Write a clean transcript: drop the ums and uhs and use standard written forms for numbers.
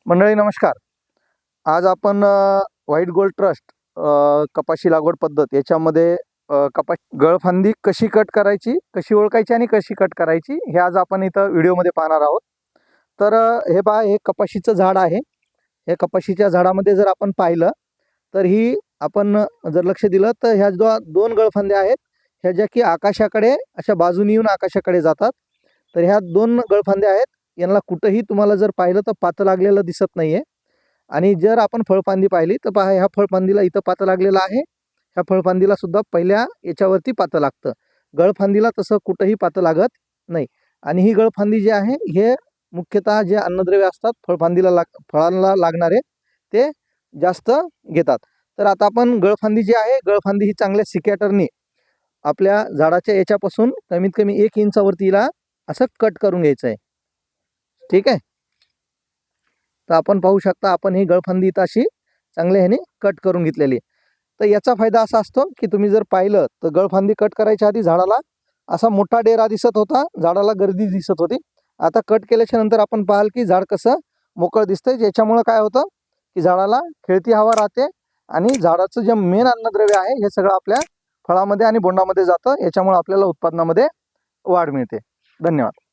मंडळी नमस्कार. आज आपण व्हाईट गोल्ड ट्रस्ट कपाशी लागवड पद्धत याच्यामध्ये कपाशी गळफांदी कशी कट करायची, कशी ओळखायची आणि कशी कट करायची हे आज आपण इथं व्हिडिओमध्ये पाहणार आहोत. तर हे पहा, हे कपाशीचं झाड आहे. हे कपाशीच्या झाडामध्ये जर आपण पाहिलं तर ही आपण जर लक्ष दिलं तर ह्या जो दोन गळफांद्या आहेत ह्या ज्या की आकाशाकडे अशा बाजूनी येऊन आकाशाकडे जातात. तर ह्या दोन गळफांद्या आहेत, यांना कुठंही तुम्हाला जर पाहिलं तर पातं लागलेलं दिसत नाहीये. आणि जर आपण फळफांदी पाहिली तर पहा, ह्या फळफांदीला इथं पातं लागलेलं आहे. ह्या फळफांदीला सुद्धा पहिल्या याच्यावरती पातं लागतं. गळफांदीला तसं कुठंही पातं लागत नाही. आणि ही गळफांदी जी आहे हे मुख्यतः जे अन्नद्रव्य असतात फळफांदीला फळांना लागणारे ते जास्त घेतात. तर आता आपण गळफांदी जी आहे, गळफांदी ही चांगल्या सिकॅटरनी आपल्या झाडाच्या याच्यापासून कमीत कमी 1 इंचावरती हिला असं कट करून घ्यायचं आहे. ठीक आहे. तर आपण पाहू शकता, आपण ही गळफांदी इथं अशी चांगल्या ह्याने कट करून घेतलेली आहे. तर याचा फायदा असा असतो की तुम्ही जर पाहिलं तर गळफांदी कट करायच्या आधी झाडाला असा मोठा डेरा दिसत होता, झाडाला गर्दी दिसत होती. आता कट केल्याच्या नंतर आपण पाहाल की झाड कसं मोकळं दिसतंय. ज्याच्यामुळं काय होतं की झाडाला खेळती हवा राहते आणि झाडाचं जे मेन अन्नद्रव्य आहे हे सगळं आपल्या फळामध्ये आणि बोंडामध्ये जातं. याच्यामुळे आपल्याला उत्पादनामध्ये वाढ मिळते. धन्यवाद.